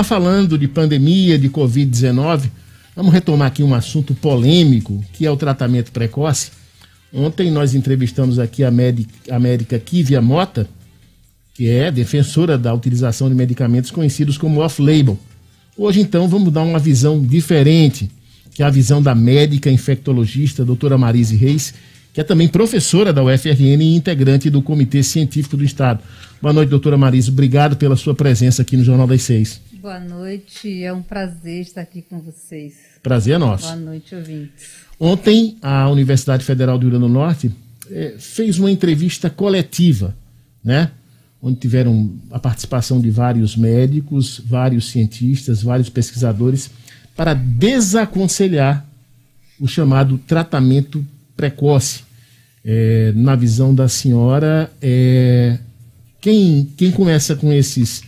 Falando de pandemia, de Covid-19, vamos retomar aqui um assunto polêmico, que é o tratamento precoce. Ontem nós entrevistamos aqui a médica Kívia Mota, que é defensora da utilização de medicamentos conhecidos como off-label. Hoje, então, vamos dar uma visão diferente, que é a visão da médica infectologista, doutora Marise Reis, que é também professora da UFRN e integrante do Comitê Científico do Estado. Boa noite, doutora Marise. Obrigado pela sua presença aqui no Jornal das 6. Boa noite, é um prazer estar aqui com vocês. Prazer é nosso. Boa noite, ouvintes. Ontem, a Universidade Federal do Rio Grande do Norte fez uma entrevista coletiva, né? Onde tiveram a participação de vários médicos, vários cientistas, vários pesquisadores, para desaconselhar o chamado tratamento precoce. Na visão da senhora, quem começa com esses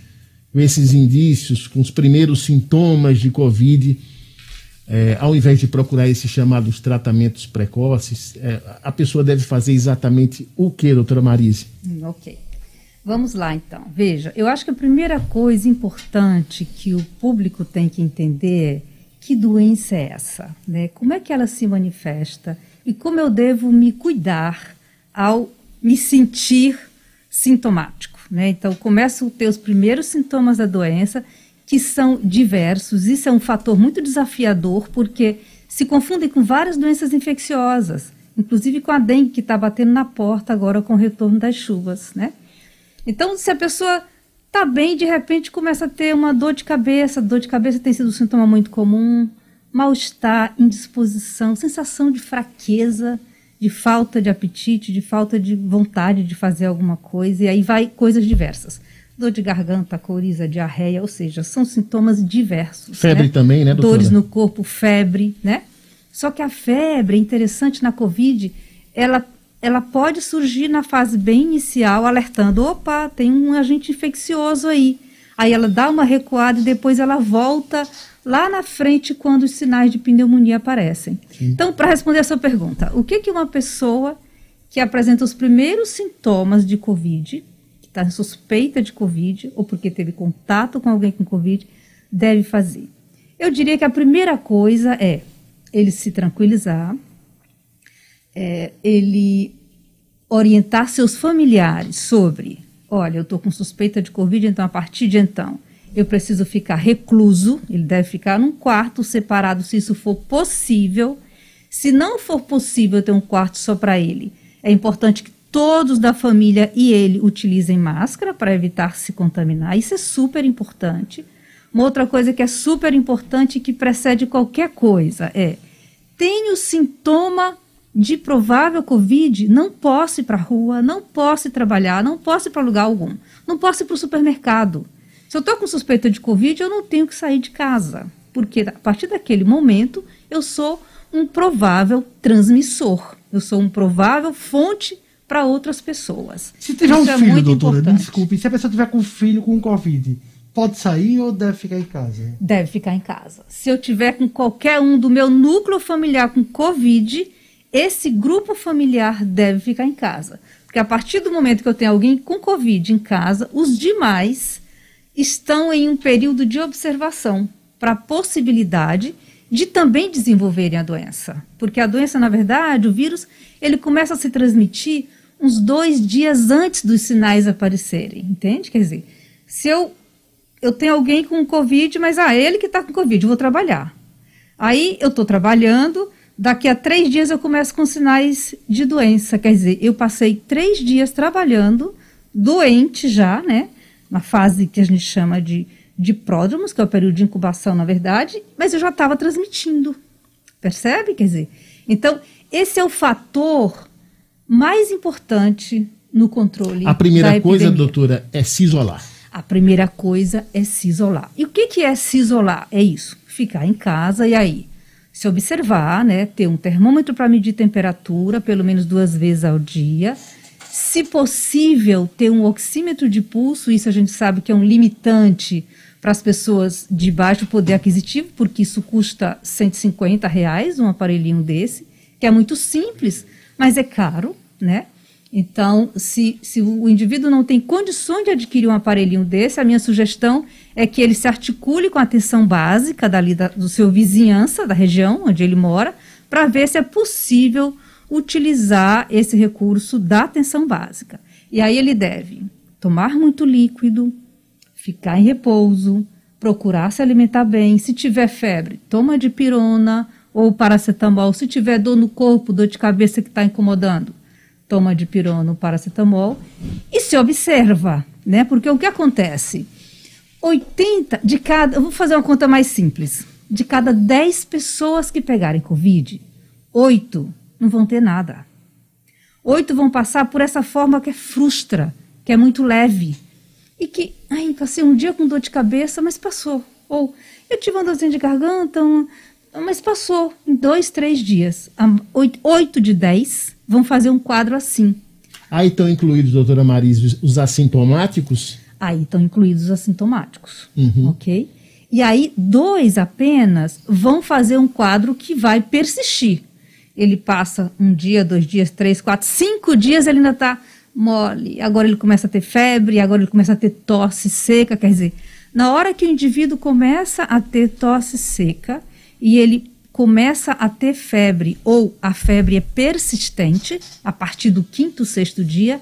indícios, com os primeiros sintomas de Covid, ao invés de procurar esses chamados tratamentos precoces, a pessoa deve fazer exatamente o que, doutora Marise? Ok. Vamos lá, então. Veja, eu acho que a primeira coisa importante que o público tem que entender é que doença é essa, né? Como é que ela se manifesta e como eu devo me cuidar ao me sentir sintomático, né? Então, começo a ter os primeiros sintomas da doença, que são diversos. Isso é um fator muito desafiador, porque se confundem com várias doenças infecciosas, inclusive com a dengue, que está batendo na porta agora com o retorno das chuvas, né? Então, se a pessoa está bem, de repente começa a ter uma dor de cabeça. Dor de cabeça tem sido um sintoma muito comum, mal-estar, indisposição, sensação de fraqueza, de falta de apetite, de falta de vontade de fazer alguma coisa, e aí vai coisas diversas. Dor de garganta, coriza, diarreia, ou seja, são sintomas diversos. Febre, né? Também, né, doutora? Dores no corpo, febre, né? Só que a febre, é interessante na Covid, ela pode surgir na fase bem inicial, alertando, opa, tem um agente infeccioso aí. Aí ela dá uma recuada e depois ela volta lá na frente quando os sinais de pneumonia aparecem. Sim. Então, para responder a sua pergunta, o que uma pessoa que apresenta os primeiros sintomas de Covid, que está suspeita de Covid, ou porque teve contato com alguém com Covid, deve fazer? Eu diria que a primeira coisa é ele se tranquilizar, ele orientar seus familiares sobre, olha, eu estou com suspeita de Covid, então a partir de então eu preciso ficar recluso, ele deve ficar num quarto separado se isso for possível. Se não for possível ter um quarto só para ele, é importante que todos da família e ele utilizem máscara para evitar se contaminar, isso é super importante. Uma outra coisa que é super importante e que precede qualquer coisa tenho sintoma de provável Covid, não posso ir para a rua, não posso ir trabalhar, não posso ir para lugar algum, não posso ir para o supermercado. Se eu estou com suspeita de Covid, eu não tenho que sair de casa, porque a partir daquele momento eu sou um provável transmissor, eu sou um provável fonte para outras pessoas. Se tiver um filho, doutora, desculpe, se a pessoa tiver com um filho com Covid, pode sair ou deve ficar em casa? Deve ficar em casa. Se eu tiver com qualquer um do meu núcleo familiar com Covid, esse grupo familiar deve ficar em casa. Porque a partir do momento que eu tenho alguém com Covid em casa, os demais estão em um período de observação para a possibilidade de também desenvolverem a doença. Porque a doença, na verdade, o vírus, ele começa a se transmitir uns 2 dias antes dos sinais aparecerem, entende? Quer dizer, se eu tenho alguém com Covid, mas ele que está com Covid, eu vou trabalhar. Aí eu estou trabalhando, daqui a 3 dias eu começo com sinais de doença, quer dizer, eu passei 3 dias trabalhando, doente já, né? Na fase que a gente chama de pródromos, que é o período de incubação, na verdade, mas eu já estava transmitindo, percebe? Quer dizer, então, esse é o fator mais importante no controle da epidemia. A primeira coisa, doutora, é se isolar. A primeira coisa é se isolar. E o que é se isolar? É isso, ficar em casa e aí se observar, né, ter um termômetro para medir temperatura, pelo menos 2 vezes ao dia. Se possível, ter um oxímetro de pulso, isso a gente sabe que é um limitante para as pessoas de baixo poder aquisitivo, porque isso custa R$150, um aparelhinho desse, que é muito simples, mas é caro, né? Então, se o indivíduo não tem condições de adquirir um aparelhinho desse, a minha sugestão é que ele se articule com a atenção básica do seu vizinhança, da região onde ele mora, para ver se é possível utilizar esse recurso da atenção básica. E aí ele deve tomar muito líquido, ficar em repouso, procurar se alimentar bem. Se tiver febre, toma dipirona ou paracetamol. Se tiver dor no corpo, dor de cabeça que está incomodando, toma dipirona ou paracetamol e se observa, né? Porque o que acontece? Eu vou fazer uma conta mais simples. De cada 10 pessoas que pegarem Covid, 8 não vão ter nada. 8 vão passar por essa forma que frustra, que é muito leve. E que, passei um dia com dor de cabeça, mas passou. Ou, eu tive uma dorzinha de garganta, mas passou. Em 2, 3 dias. 8 de 10 vão fazer um quadro assim. Aí estão incluídos, doutora Marisa, os assintomáticos? Aí estão incluídos os assintomáticos, ok? E aí 2 apenas vão fazer um quadro que vai persistir. Ele passa 1 dia, 2 dias, 3, 4, 5 dias, ele ainda está mole. Agora ele começa a ter febre, agora ele começa a ter tosse seca. Quer dizer, na hora que o indivíduo começa a ter tosse seca e ele começa a ter febre ou a febre é persistente, a partir do 5º, 6º dia,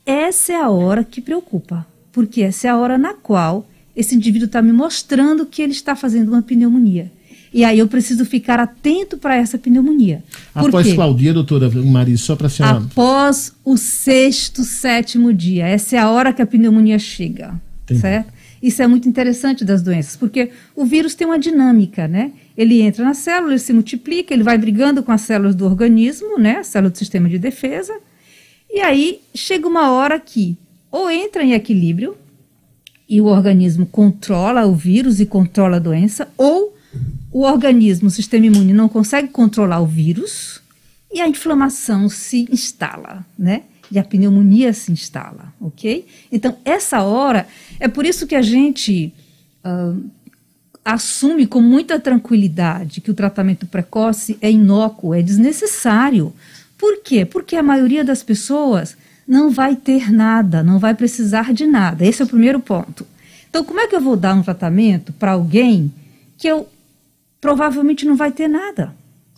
essa é a hora que preocupa. Porque essa é a hora na qual esse indivíduo está me mostrando que ele está fazendo uma pneumonia. E aí eu preciso ficar atento para essa pneumonia. Após qual dia, doutora Marisa? Só para a senhora... Após o 6º, 7º dia. Essa é a hora que a pneumonia chega. Entendi. Certo? Isso é muito interessante das doenças, porque o vírus tem uma dinâmica, né? Ele entra na célula, ele se multiplica, ele vai brigando com as células do organismo, né? A célula do sistema de defesa. E aí chega uma hora que ou entra em equilíbrio e o organismo controla o vírus e controla a doença, ou o organismo, o sistema imune, não consegue controlar o vírus e a inflamação se instala, né? E a pneumonia se instala, ok? Então, essa hora, é por isso que a gente assume com muita tranquilidade que o tratamento precoce é inócuo, é desnecessário. Por quê? Porque a maioria das pessoas não vai ter nada, não vai precisar de nada. Esse é o primeiro ponto. Então, como é que eu vou dar um tratamento para alguém que eu provavelmente não vai ter nada?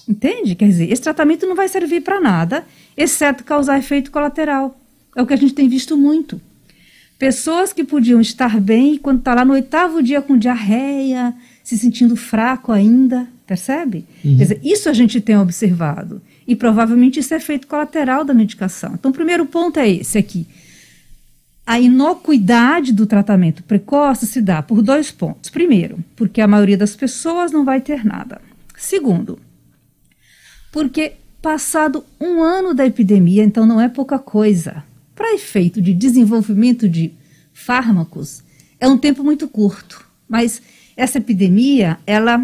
Entende? Quer dizer, esse tratamento não vai servir para nada, exceto causar efeito colateral. É o que a gente tem visto muito. Pessoas que podiam estar bem e quando está lá no 8º dia com diarreia, se sentindo fraco ainda, percebe? Quer dizer, isso a gente tem observado. E provavelmente isso é efeito colateral da medicação. Então, o primeiro ponto é esse aqui. A inocuidade do tratamento precoce se dá por 2 pontos. Primeiro, porque a maioria das pessoas não vai ter nada. Segundo, porque passado 1 ano da epidemia, então não é pouca coisa. Para efeito de desenvolvimento de fármacos, é um tempo muito curto. Mas essa epidemia, ela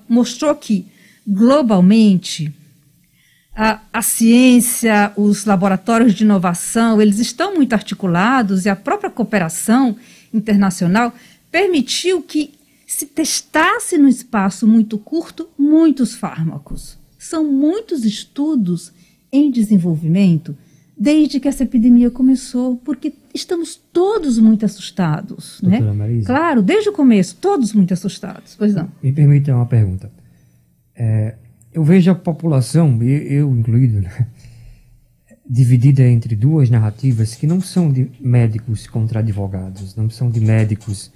mostrou que, globalmente, a ciência, os laboratórios de inovação, eles estão muito articulados e a própria cooperação internacional permitiu que se testasse num espaço muito curto muitos fármacos. São muitos estudos em desenvolvimento desde que essa epidemia começou, porque estamos todos muito assustados, né? Marisa. Claro, desde o começo, todos muito assustados. Pois não. Me permita uma pergunta. Eu vejo a população, eu incluído, né, dividida entre 2 narrativas que não são de médicos contra advogados, não são de médicos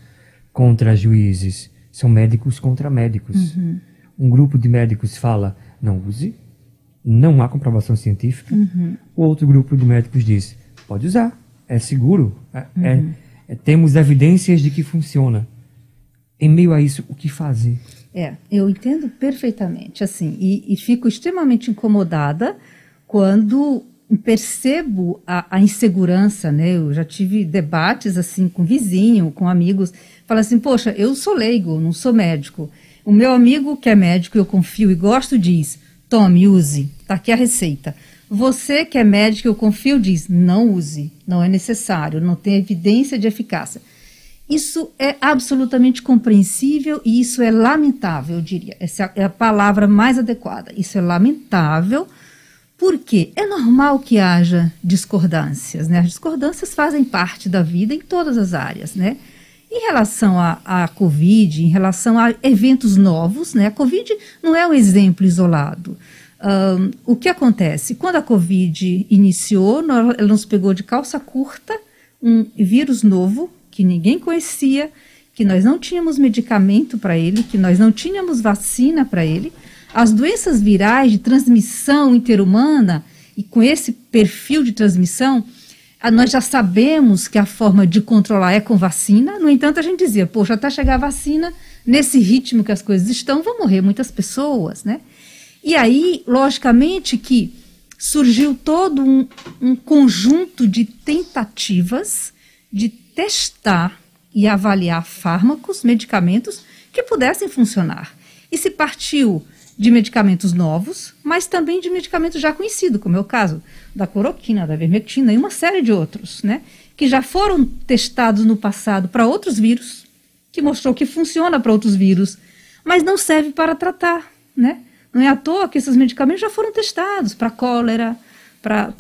contra juízes, são médicos contra médicos. Um grupo de médicos fala, não use, não há comprovação científica. O outro grupo de médicos diz, pode usar, é seguro, temos evidências de que funciona. Em meio a isso, o que fazer? Eu entendo perfeitamente, assim, e fico extremamente incomodada quando percebo a insegurança, né? Eu já tive debates, assim, com vizinho, com amigos, falo assim, poxa, eu sou leigo, não sou médico. O meu amigo que é médico, eu confio e gosto, diz, tome, use, tá aqui a receita. Você que é médico, eu confio, diz, não use, não é necessário, não tem evidência de eficácia. Isso é absolutamente compreensível e isso é lamentável, eu diria. Essa é a palavra mais adequada. Isso é lamentável Por quê? É normal que haja discordâncias, né? As discordâncias fazem parte da vida em todas as áreas, né? Em relação à Covid, em relação a eventos novos, né? A Covid não é um exemplo isolado. O que acontece? Quando a Covid iniciou, ela nos pegou de calça curta, um vírus novo que ninguém conhecia, que nós não tínhamos medicamento para ele, que nós não tínhamos vacina para ele. As doenças virais de transmissão interhumana, e com esse perfil de transmissão, nós já sabemos que a forma de controlar é com vacina. No entanto, a gente dizia, poxa, até chegar a vacina, nesse ritmo que as coisas estão, vão morrer muitas pessoas, né? E aí, logicamente, que surgiu todo um conjunto de tentativas de testar e avaliar fármacos, medicamentos que pudessem funcionar. E se partiu de medicamentos novos, mas também de medicamentos já conhecidos, como é o caso da cloroquina, da ivermectina e uma série de outros, né, que já foram testados no passado para outros vírus, que mostrou que funciona para outros vírus, mas não serve para tratar, né? Não é à toa que esses medicamentos já foram testados para cólera, para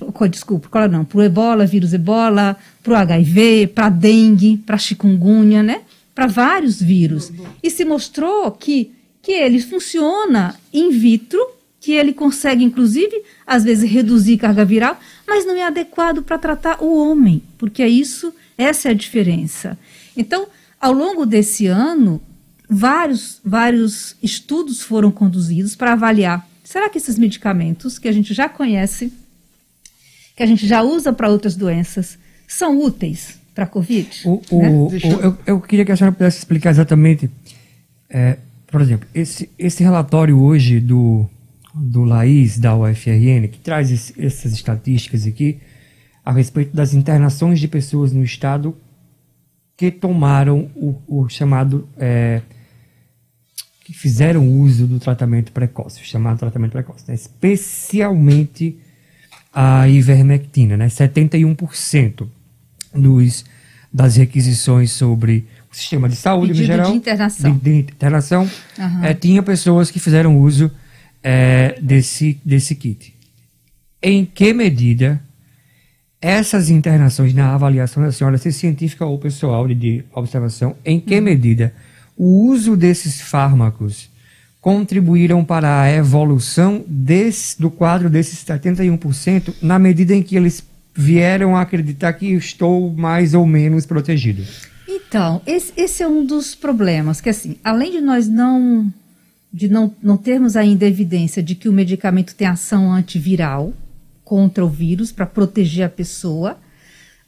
o ebola, vírus ebola, para o HIV, para dengue, para chikungunya, né? Para vários vírus. E se mostrou que ele funciona in vitro, que ele consegue, inclusive, às vezes reduzir carga viral, mas não é adequado para tratar o homem, porque essa é a diferença. Então, ao longo desse ano, vários estudos foram conduzidos para avaliar, será que esses medicamentos que a gente já conhece, que a gente já usa para outras doenças, são úteis para a Covid? Eu queria que a senhora pudesse explicar exatamente, por exemplo, esse relatório hoje do Laís, da UFRN, que traz essas estatísticas aqui a respeito das internações de pessoas no estado que tomaram o chamado, que fizeram uso do tratamento precoce, o chamado tratamento precoce, né? Especialmente a ivermectina, né? 71% das requisições sobre o sistema de saúde pedido no geral, de internação, tinha pessoas que fizeram uso desse kit. Em que medida essas internações, na avaliação da senhora, se científica ou pessoal de observação, em que medida o uso desses fármacos contribuíram para a evolução do quadro desses 71%, na medida em que eles vieram a acreditar que estou mais ou menos protegido? Então, esse é um dos problemas, que assim, além de nós não termos ainda evidência de que o medicamento tem ação antiviral contra o vírus para proteger a pessoa,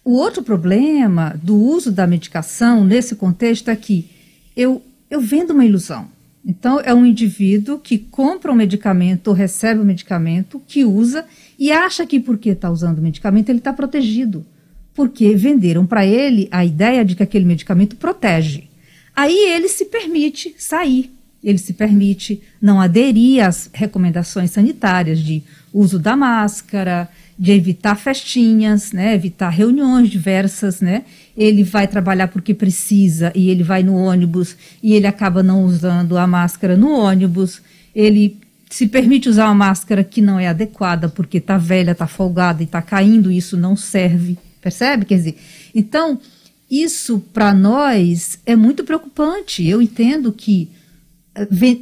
o outro problema do uso da medicação nesse contexto é que eu vendo uma ilusão. Então, é um indivíduo que compra um medicamento ou recebe um medicamento, que usa e acha que porque está usando o medicamento ele está protegido. Porque venderam para ele a ideia de que aquele medicamento protege. Aí ele se permite sair, ele se permite não aderir às recomendações sanitárias de uso da máscara, de evitar festinhas, né, evitar reuniões diversas, né? Ele vai trabalhar porque precisa e ele vai no ônibus e ele acaba não usando a máscara no ônibus, ele se permite usar uma máscara que não é adequada porque está velha, está folgada e está caindo, isso não serve. Percebe? Quer dizer, então, isso para nós é muito preocupante. Eu entendo que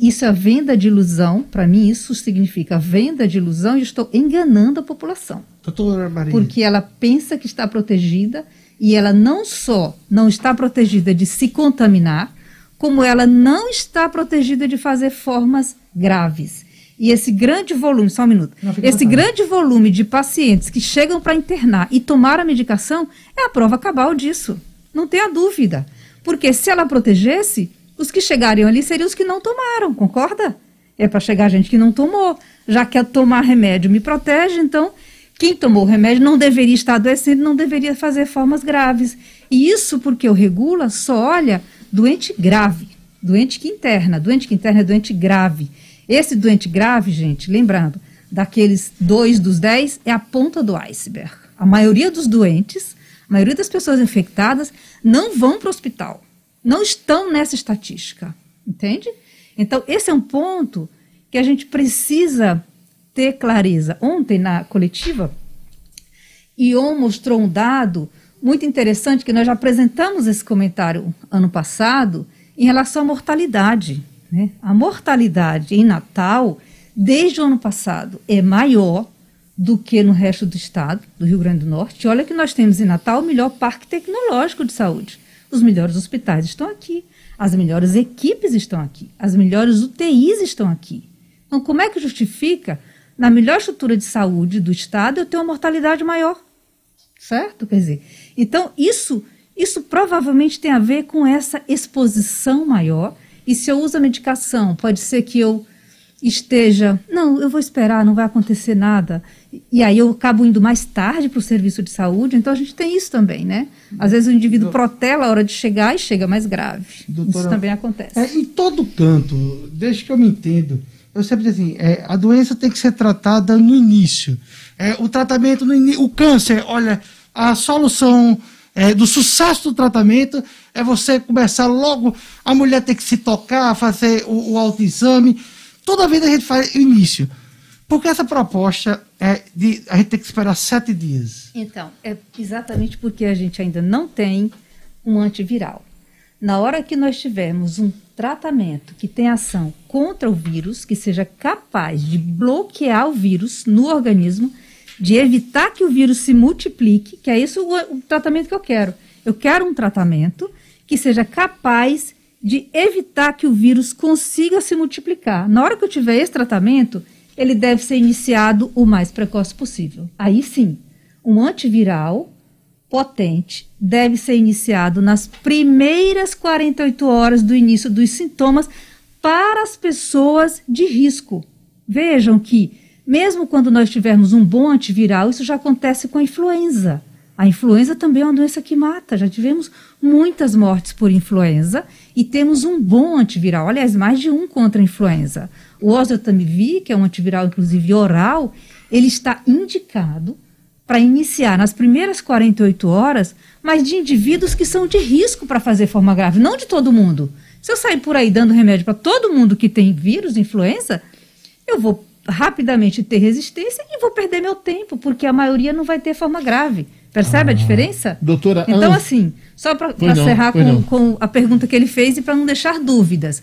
isso é venda de ilusão. Para mim, isso significa venda de ilusão e estou enganando a população. Doutora Maria. Porque ela pensa que está protegida e ela não só não está protegida de se contaminar, como ela não está protegida de fazer formas graves. E esse grande volume, só um minuto, esse grande volume de pacientes que chegam para internar e tomar a medicação é a prova cabal disso. Não tenha dúvida. Porque se ela protegesse, os que chegariam ali seriam os que não tomaram, concorda? É para chegar gente que não tomou. Já que tomar remédio me protege, então quem tomou o remédio não deveria estar adoecendo, não deveria fazer formas graves. E isso porque o Regula só olha doente grave, doente que interna é doente grave. Esse doente grave, gente, lembrando, daqueles 2 dos 10, é a ponta do iceberg. A maioria dos doentes, a maioria das pessoas infectadas não vão para o hospital. Não estão nessa estatística, entende? Então, esse é um ponto que a gente precisa ter clareza. Ontem, na coletiva, Ion mostrou um dado muito interessante, que nós já apresentamos esse comentário ano passado, em relação à mortalidade, né? A mortalidade em Natal, desde o ano passado, é maior do que no resto do estado, do Rio Grande do Norte. E olha que nós temos em Natal o melhor parque tecnológico de saúde. Os melhores hospitais estão aqui, as melhores equipes estão aqui, as melhores UTIs estão aqui. Então, como é que justifica, na melhor estrutura de saúde do estado, eu ter uma mortalidade maior? Certo? Quer dizer, então, isso provavelmente tem a ver com essa exposição maior. E se eu uso a medicação, pode ser que eu esteja, não, eu vou esperar, não vai acontecer nada, e aí eu acabo indo mais tarde para o serviço de saúde. Então a gente tem isso também, né? Às vezes o indivíduo protela a hora de chegar e chega mais grave. Doutora, isso também acontece. Em todo canto, desde que eu me entendo, eu sempre digo assim, a doença tem que ser tratada no início. O tratamento no início, o câncer, olha, a solução do sucesso do tratamento é você começar logo, a mulher tem que se tocar, fazer o autoexame. Toda vez a gente faz o início. Porque essa proposta de a gente tem que esperar 7 dias. Então, é exatamente porque a gente ainda não tem um antiviral. Na hora que nós tivermos um tratamento que tem ação contra o vírus, que seja capaz de bloquear o vírus no organismo, de evitar que o vírus se multiplique, que é isso o tratamento que eu quero. Eu quero um tratamento que seja capaz de evitar que o vírus consiga se multiplicar. Na hora que eu tiver esse tratamento, ele deve ser iniciado o mais precoce possível. Aí sim, um antiviral potente deve ser iniciado nas primeiras 48 horas do início dos sintomas para as pessoas de risco. Vejam que, mesmo quando nós tivermos um bom antiviral, isso já acontece com a influenza. A influenza também é uma doença que mata. Já tivemos muitas mortes por influenza e temos um bom antiviral. Aliás, mais de um contra a influenza. O oseltamivir, que é um antiviral, inclusive oral, ele está indicado para iniciar nas primeiras 48 horas, mas de indivíduos que são de risco para fazer forma grave, não de todo mundo. Se eu sair por aí dando remédio para todo mundo que tem vírus, influenza, eu vou rapidamente ter resistência e vou perder meu tempo, porque a maioria não vai ter forma grave. Percebe a diferença? Doutora, então, assim, só para encerrar com a pergunta que ele fez e para não deixar dúvidas.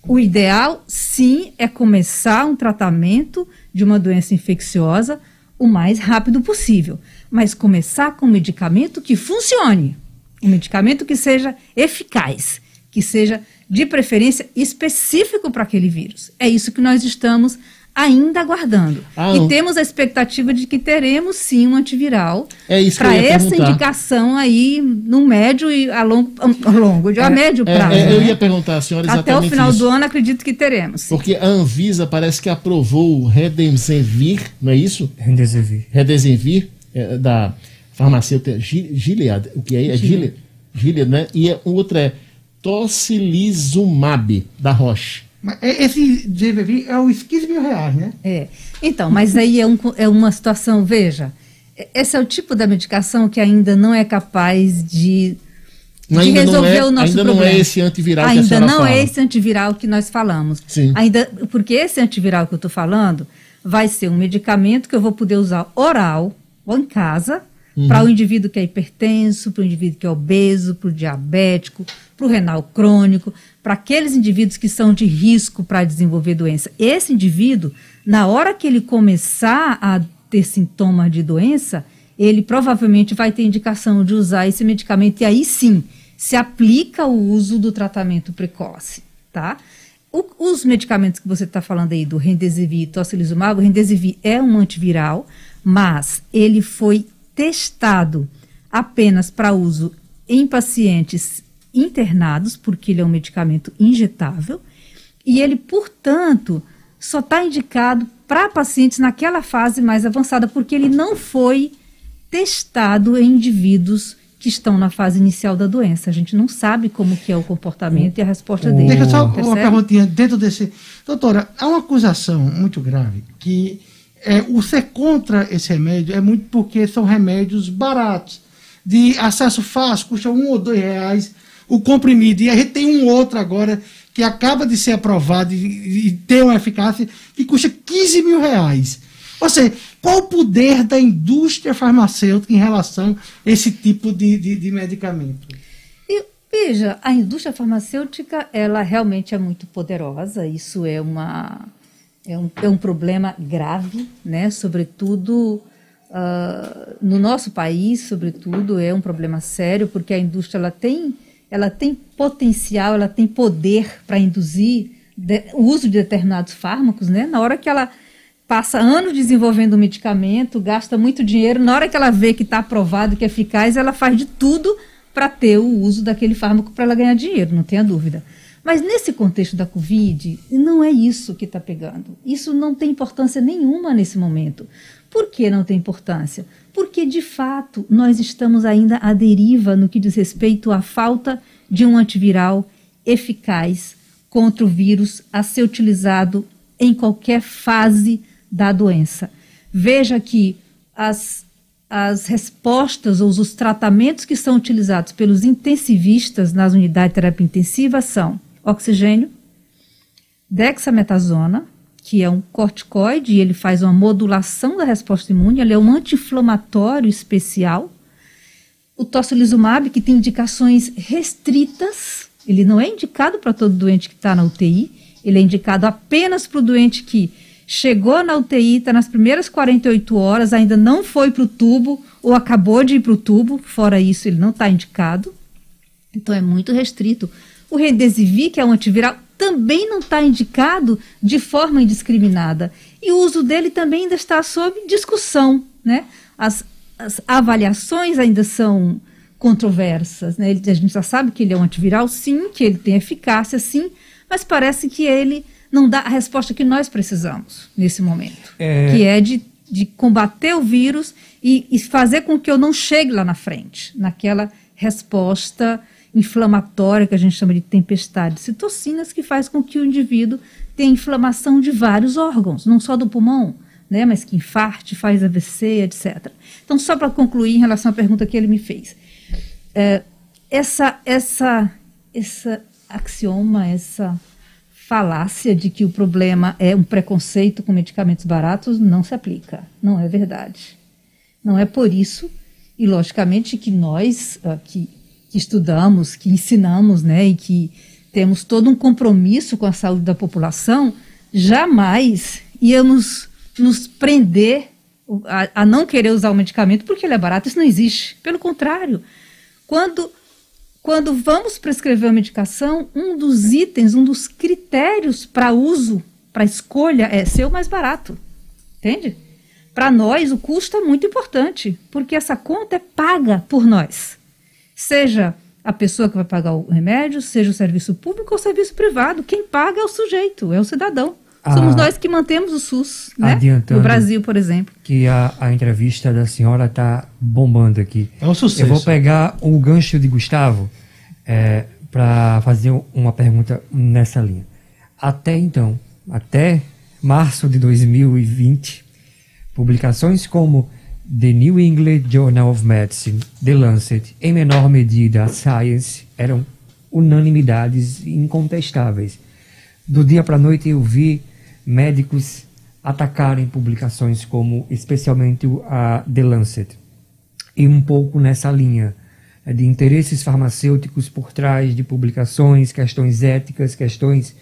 O ideal, sim, é começar um tratamento de uma doença infecciosa o mais rápido possível. Mas começar com um medicamento que funcione. Um medicamento que seja eficaz, que seja, de preferência, específico para aquele vírus. É isso que nós estamos ainda aguardando. E temos a expectativa de que teremos sim um antiviral para essa indicação aí no médio e a médio prazo. Eu ia perguntar à senhora exatamente até o final isso. do ano acredito que teremos. Porque a Anvisa parece que aprovou o Remdesivir, não é isso? Remdesivir, da farmacêutica Gilead, o que é Gilead, né? E o outro é Tocilizumab, da Roche. Esse GVV é os 15 mil reais, né? Então, mas aí é uma situação, veja, esse é o tipo da medicação que ainda não é capaz de resolver o nosso problema. Ainda não é esse antiviral que a senhora fala. Ainda não é esse antiviral que nós falamos. Sim. Porque esse antiviral que eu estou falando vai ser um medicamento que eu vou poder usar oral ou em casa, para o indivíduo que é hipertenso, para o indivíduo que é obeso, para o diabético, para o renal crônico, para aqueles indivíduos que são de risco para desenvolver doença. Esse indivíduo, na hora que ele começar a ter sintoma de doença, ele provavelmente vai ter indicação de usar esse medicamento e aí sim se aplica o uso do tratamento precoce, tá? Os medicamentos que você está falando aí do Remdesivir e Tocilizumab, o Remdesivir é um antiviral, mas ele foi testado apenas para uso em pacientes internados, porque ele é um medicamento injetável, e ele, portanto, só está indicado para pacientes naquela fase mais avançada, porque ele não foi testado em indivíduos que estão na fase inicial da doença. A gente não sabe como que é o comportamento e a resposta dele. Deixa só uma perguntinha dentro desse... Doutora, há uma acusação muito grave que o ser contra esse remédio é muito porque são remédios baratos, de acesso fácil, custa R$1 ou R$2 o comprimido. E a gente tem um outro agora que acaba de ser aprovado e ter uma eficácia que custa R$15 mil. Ou seja, qual o poder da indústria farmacêutica em relação a esse tipo de medicamento? E, veja, a indústria farmacêutica, ela realmente é muito poderosa, isso é um problema grave, né? Sobretudo no nosso país, sobretudo, é um problema sério, porque a indústria ela tem potencial, ela tem poder para induzir o uso de determinados fármacos, né? Na hora que ela passa anos desenvolvendo um medicamento, gasta muito dinheiro, na hora que ela vê que está aprovado, que é eficaz, ela faz de tudo para ter o uso daquele fármaco para ela ganhar dinheiro, não tenha dúvida. Mas nesse contexto da Covid, não é isso que está pegando. Isso não tem importância nenhuma nesse momento. Por que não tem importância? Porque, de fato, nós estamos ainda à deriva no que diz respeito à falta de um antiviral eficaz contra o vírus a ser utilizado em qualquer fase da doença. Veja que as respostas ou os tratamentos que são utilizados pelos intensivistas nas unidades de terapia intensiva são oxigênio, dexametasona, que é um corticoide, e ele faz uma modulação da resposta imune, ele é um anti-inflamatório especial. O tocilizumab, que tem indicações restritas, ele não é indicado para todo doente que está na UTI, ele é indicado apenas para o doente que chegou na UTI, está nas primeiras 48 horas, ainda não foi para o tubo, ou acabou de ir para o tubo, fora isso ele não está indicado, então é muito restrito. O Remdesivir, que é um antiviral, também não está indicado de forma indiscriminada. E o uso dele também ainda está sob discussão, né? As avaliações ainda são controversas, né? A gente já sabe que ele é um antiviral, sim, que ele tem eficácia, sim, mas parece que ele não dá a resposta que nós precisamos nesse momento, que é de combater o vírus e fazer com que eu não chegue lá na frente, naquela resposta inflamatória que a gente chama de tempestade de citocinas, que faz com que o indivíduo tenha inflamação de vários órgãos, não só do pulmão, né, mas que infarte, faz AVC, etc. Então, só para concluir em relação à pergunta que ele me fez, essa axioma, essa falácia de que o problema é um preconceito com medicamentos baratos não se aplica, não é verdade. Não é por isso, e logicamente que nós que estudamos, que ensinamos, né, e que temos todo um compromisso com a saúde da população, jamais íamos nos prender a não querer usar o medicamento porque ele é barato. Isso não existe. Pelo contrário, quando vamos prescrever a medicação, um dos itens, um dos critérios para uso, para escolha, é ser o mais barato. Entende? Para nós, o custo é muito importante, porque essa conta é paga por nós. Seja a pessoa que vai pagar o remédio, seja o serviço público ou o serviço privado. Quem paga é o sujeito, é o cidadão. Somos nós que mantemos o SUS, né? No Brasil, por exemplo. Que a entrevista da senhora está bombando aqui. É um sucesso. Eu vou pegar o gancho de Gustavo para fazer uma pergunta nessa linha. Até então, até março de 2020, publicações como The New England Journal of Medicine, The Lancet, em menor medida a Science, eram unanimidades incontestáveis. Do dia para a noite eu vi médicos atacarem publicações como, especialmente a The Lancet, e um pouco nessa linha de interesses farmacêuticos por trás de publicações, questões éticas, questões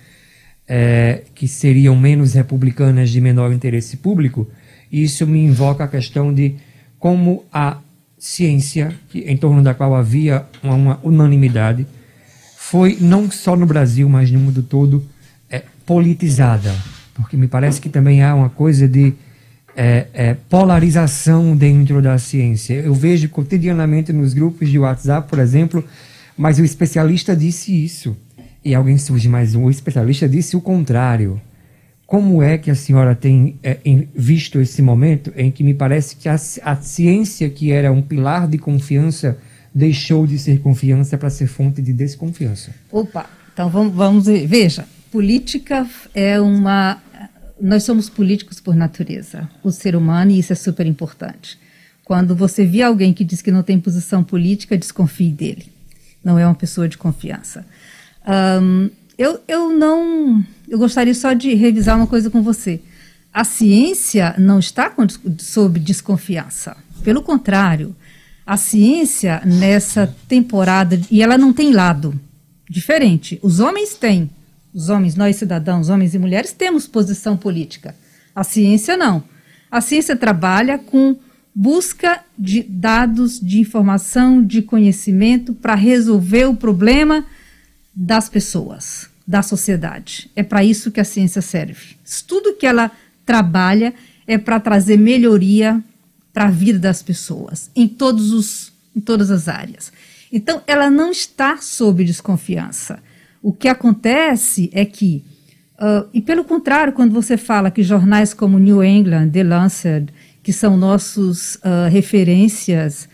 que seriam menos republicanas de menor interesse público. Isso me invoca a questão de como a ciência, em torno da qual havia uma unanimidade, foi, não só no Brasil, mas no mundo todo, politizada. Porque me parece que também há uma coisa de polarização dentro da ciência. Eu vejo cotidianamente nos grupos de WhatsApp, por exemplo, mas o especialista disse isso. E alguém surge, mas o especialista disse o contrário. Como é que a senhora tem visto esse momento em que me parece que a ciência, que era um pilar de confiança, deixou de ser confiança para ser fonte de desconfiança? Opa, então vamos ver. Veja, política é uma... Nós somos políticos por natureza, o ser humano, e isso é super importante. Quando você vê alguém que diz que não tem posição política, desconfie dele. Não é uma pessoa de confiança. Eu gostaria só de revisar uma coisa com você. A ciência não está sob desconfiança. Pelo contrário, a ciência nessa temporada, e ela não tem lado diferente. Os homens têm, os homens, nós cidadãos, homens e mulheres, temos posição política. A ciência não. A ciência trabalha com busca de dados, de informação, de conhecimento para resolver o problema das pessoas, da sociedade. É para isso que a ciência serve. Tudo que ela trabalha é para trazer melhoria para a vida das pessoas, em todas as áreas. Então, ela não está sob desconfiança. O que acontece é que, e pelo contrário, quando você fala que jornais como New England, The Lancet, que são nossos referências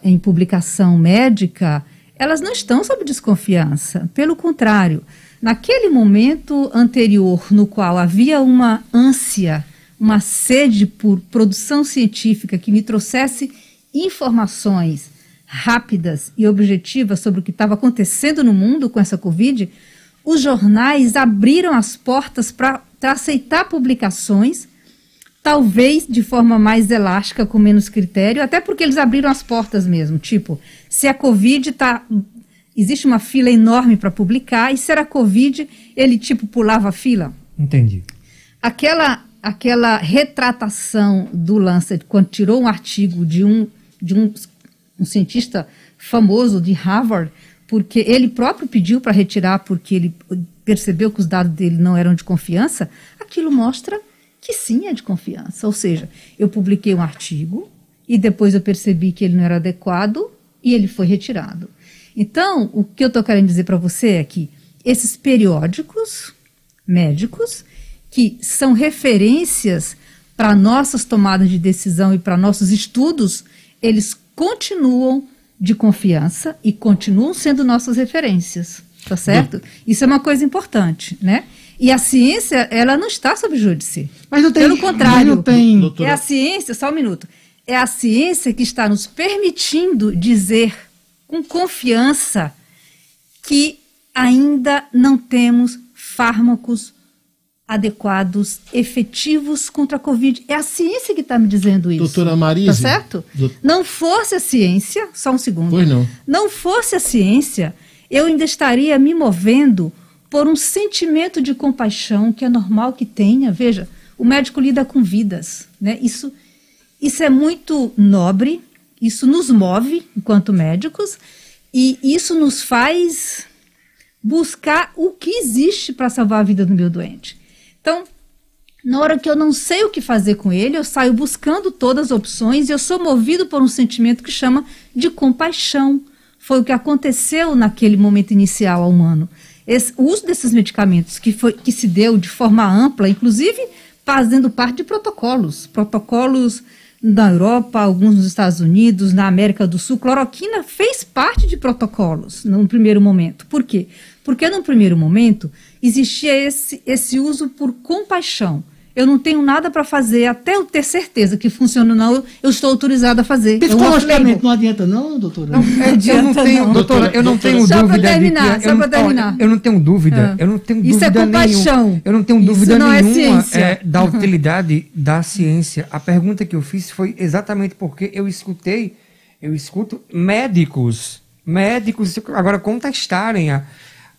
em publicação médica, elas não estão sob desconfiança. Pelo contrário, naquele momento anterior no qual havia uma ânsia, uma sede por produção científica que me trouxesse informações rápidas e objetivas sobre o que estava acontecendo no mundo com essa Covid, os jornais abriram as portas para aceitar publicações, talvez de forma mais elástica, com menos critério, até porque eles abriram as portas mesmo, tipo, se a Covid existe uma fila enorme para publicar, e se era Covid, ele tipo pulava a fila. Entendi. Aquela retratação do Lancet, quando tirou um artigo de um cientista famoso de Harvard, porque ele próprio pediu para retirar, porque ele percebeu que os dados dele não eram de confiança, aquilo mostra que sim é de confiança. Ou seja, eu publiquei um artigo e depois eu percebi que ele não era adequado e ele foi retirado. Então, o que eu estou querendo dizer para você é que esses periódicos médicos, que são referências para nossas tomadas de decisão e para nossos estudos, eles continuam de confiança e continuam sendo nossas referências, tá certo? Isso é uma coisa importante, né? E a ciência, ela não está sob júdice. Mas não tem, pelo contrário, não tem. É a ciência, só um minuto, é a ciência que está nos permitindo dizer com confiança que ainda não temos fármacos adequados, efetivos contra a Covid. É a ciência que está me dizendo isso. Doutora Marise. Tá certo? Não fosse a ciência, só um segundo. Pois não. Não fosse a ciência, eu ainda estaria me movendo por um sentimento de compaixão que é normal que tenha. Veja, o médico lida com vidas, né? Isso é muito nobre, isso nos move enquanto médicos e isso nos faz buscar o que existe para salvar a vida do meu doente. Então, na hora que eu não sei o que fazer com ele, eu saio buscando todas as opções e eu sou movido por um sentimento que chama de compaixão. Foi o que aconteceu naquele momento inicial ao humano. O uso desses medicamentos que se deu de forma ampla, inclusive fazendo parte de protocolos na Europa, alguns nos Estados Unidos, na América do Sul. Cloroquina fez parte de protocolos no primeiro momento. Por quê? Porque no primeiro momento existia esse uso por compaixão. Eu não tenho nada para fazer, até eu ter certeza que funciona ou não, eu estou autorizada a fazer. Psicologicamente não adianta não, doutora? Não adianta não. Doutora, eu não tenho dúvida. Só para terminar. Eu não tenho dúvida. Eu não tenho dúvida Isso é compaixão. Nenhuma. Eu não tenho dúvida nenhuma da utilidade da ciência. A pergunta que eu fiz foi exatamente porque eu escuto médicos agora contestarem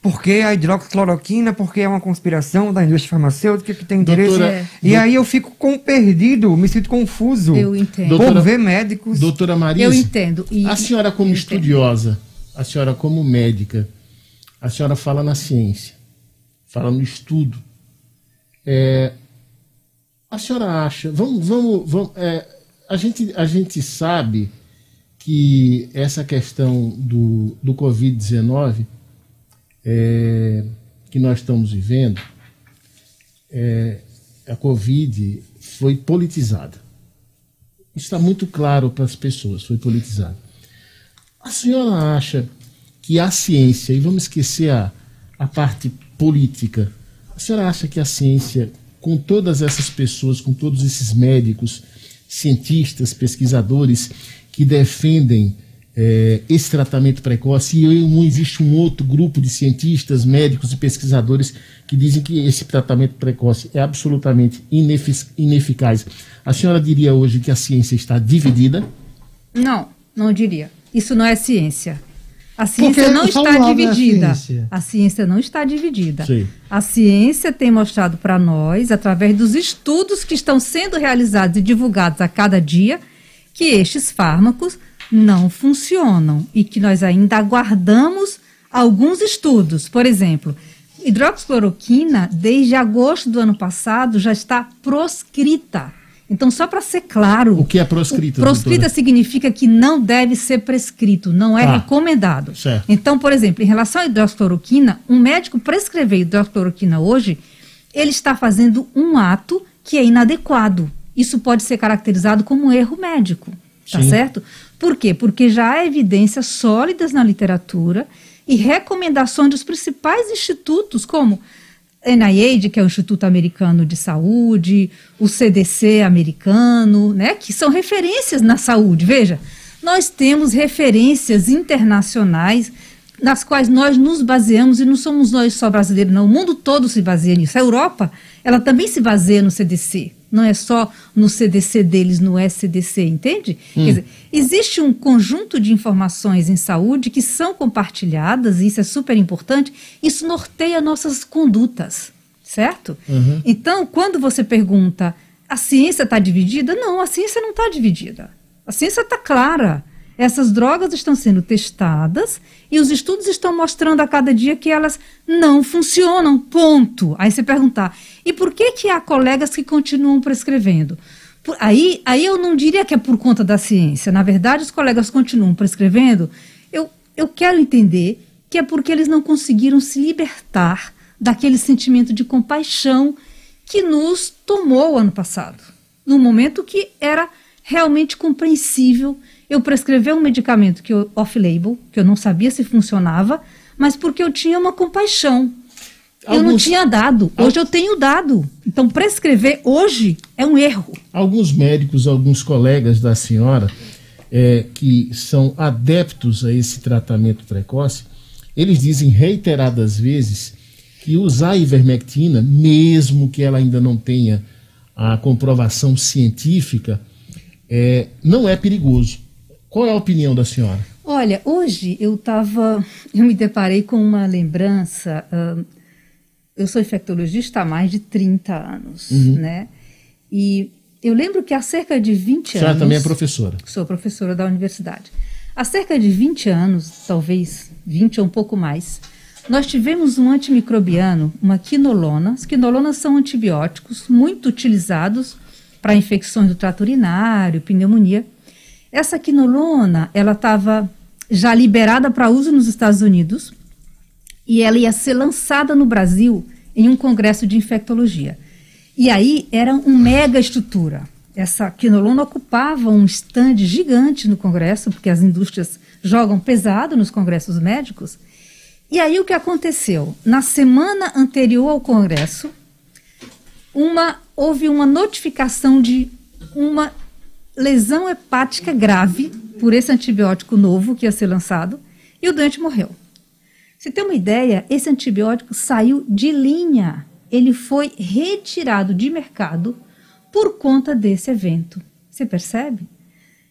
porque a hidroxicloroquina, porque é uma conspiração da indústria farmacêutica que tem interesse. E aí eu fico perdido, me sinto confuso. Eu entendo. Por ver médicos. Doutora Marise, eu entendo. A senhora como estudiosa, a senhora como médica, a senhora fala na ciência, fala no estudo. A senhora acha... a gente sabe que essa questão do Covid-19... que nós estamos vivendo, a Covid foi politizada. Isso está muito claro para as pessoas, foi politizada. A senhora acha que a ciência, e vamos esquecer a parte política, a senhora acha que a ciência, com todas essas pessoas, com todos esses médicos, cientistas, pesquisadores que defendem esse tratamento precoce, e existe um outro grupo de cientistas, médicos e pesquisadores que dizem que esse tratamento precoce é absolutamente ineficaz. A senhora diria hoje que a ciência está dividida? Não, não diria. Isso não é ciência. A ciência não está dividida. A ciência não está dividida. Sim. A ciência tem mostrado para nós, através dos estudos que estão sendo realizados e divulgados a cada dia, que estes fármacos não funcionam e que nós ainda aguardamos alguns estudos. Por exemplo, hidroxicloroquina, desde agosto do ano passado, já está proscrita. Então, só para ser claro... O que é proscrita? Proscrita significa que não deve ser prescrito, não é recomendado. Certo. Então, por exemplo, em relação à hidroxicloroquina, um médico prescrever hidroxicloroquina hoje, ele está fazendo um ato que é inadequado. Isso pode ser caracterizado como um erro médico, tá certo? Por quê? Porque já há evidências sólidas na literatura e recomendações dos principais institutos, como NIH, que é o Instituto Americano de Saúde, o CDC americano, né, que são referências na saúde. Veja, nós temos referências internacionais nas quais nós nos baseamos, e não somos nós só brasileiros, não, o mundo todo se baseia nisso. A Europa, ela também se baseia no CDC, não é só no CDC deles, no SCDC, entende? Quer dizer, existe um conjunto de informações em saúde que são compartilhadas, e isso é super importante, isso norteia nossas condutas, certo? Então, quando você pergunta, a ciência está dividida? Não, a ciência não está dividida. A ciência está clara. Essas drogas estão sendo testadas e os estudos estão mostrando a cada dia que elas não funcionam, ponto. Aí você perguntar, e por que há colegas que continuam prescrevendo? Aí eu não diria que é por conta da ciência. Na verdade, os colegas continuam prescrevendo. Eu quero entender que é porque eles não conseguiram se libertar daquele sentimento de compaixão que nos tomou ano passado, num momento que era realmente compreensível eu prescrever um medicamento que off-label, que eu não sabia se funcionava, mas porque eu tinha uma compaixão. Eu não tinha dado, hoje eu tenho dado. Então, prescrever hoje é um erro. Alguns médicos, alguns colegas da senhora, que são adeptos a esse tratamento precoce, eles dizem reiteradas vezes que usar a ivermectina, mesmo que ela ainda não tenha a comprovação científica, não é perigoso. Qual é a opinião da senhora? Olha, hoje eu me deparei com uma lembrança. Eu sou infectologista há mais de 30 anos, né? E eu lembro que há cerca de 20 anos... A senhora também é professora? Sou professora da universidade. Há cerca de 20 anos, talvez 20 ou um pouco mais, nós tivemos um antimicrobiano, uma quinolona. As quinolonas são antibióticos muito utilizados para infecções do trato urinário, pneumonia. Essa quinolona, ela estava já liberada para uso nos Estados Unidos e ela ia ser lançada no Brasil em um congresso de infectologia. E aí era uma mega estrutura. Essa quinolona ocupava um stand gigante no congresso, porque as indústrias jogam pesado nos congressos médicos. E aí o que aconteceu? Na semana anterior ao congresso, houve uma notificação de uma lesão hepática grave por esse antibiótico novo que ia ser lançado, e o doente morreu. Você tem uma ideia, esse antibiótico saiu de linha, ele foi retirado de mercado por conta desse evento. Você percebe?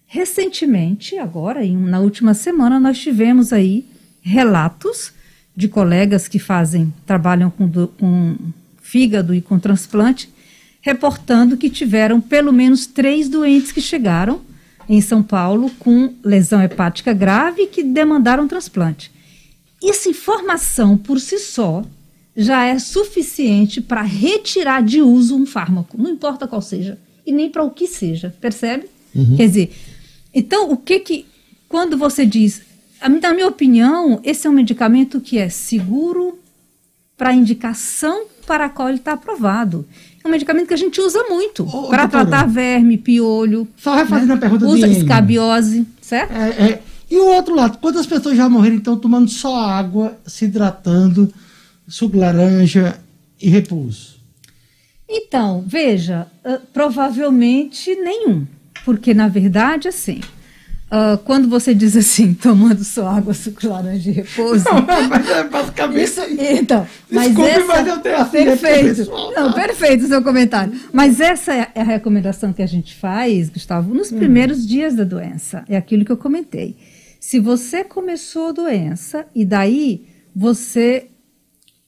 Recentemente, agora, na última semana, nós tivemos aí relatos de colegas que trabalham com fígado e com transplante, reportando que tiveram pelo menos 3 doentes que chegaram em São Paulo com lesão hepática grave e que demandaram transplante. Essa informação, por si só, já é suficiente para retirar de uso um fármaco, não importa qual seja, e nem para o que seja, percebe? Quer dizer, então, quando você diz, na minha opinião, esse é um medicamento que é seguro para a indicação para a qual ele está aprovado. É um medicamento que a gente usa muito para tratar verme, piolho. Só refazendo a pergunta usa escabiose, certo? E o outro lado, quantas pessoas já morreram então tomando só água, se hidratando, suco de laranja e repouso? Então, veja, provavelmente nenhum. Porque, na verdade, assim, Quando você diz assim, tomando sua água, suco de laranja de repouso. Não, mas é basicamente isso. Então, desculpe, mas eu tenho assim. Perfeito. Não, perfeito o seu comentário. Mas essa é a recomendação que a gente faz, Gustavo, nos primeiros dias da doença. É aquilo que eu comentei. Se você começou a doença e daí você,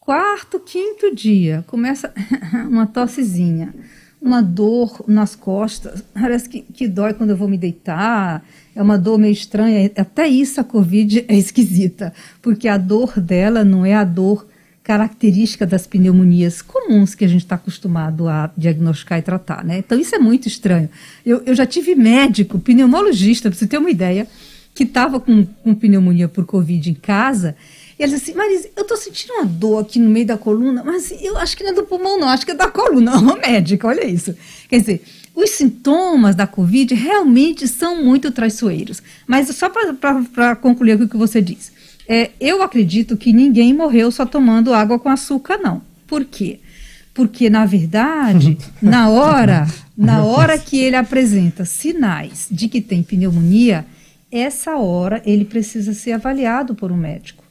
4º, 5º dia, começa uma tossezinha, uma dor nas costas, parece que dói quando eu vou me deitar, é uma dor meio estranha, até isso a Covid é esquisita, porque a dor dela não é a dor característica das pneumonias comuns que a gente está acostumado a diagnosticar e tratar, né? Então isso é muito estranho. Eu já tive médico, pneumologista, para você ter uma ideia, que estava com pneumonia por Covid em casa, e ele disse assim, Marisa, eu estou sentindo uma dor aqui no meio da coluna, mas eu acho que não é do pulmão não, acho que é da coluna. Não, médica, olha isso. Quer dizer, os sintomas da Covid realmente são muito traiçoeiros. Mas só para concluir o que você disse, eu acredito que ninguém morreu só tomando água com açúcar, não. Por quê? Porque, na verdade, na hora que ele apresenta sinais de que tem pneumonia, essa hora ele precisa ser avaliado por um médico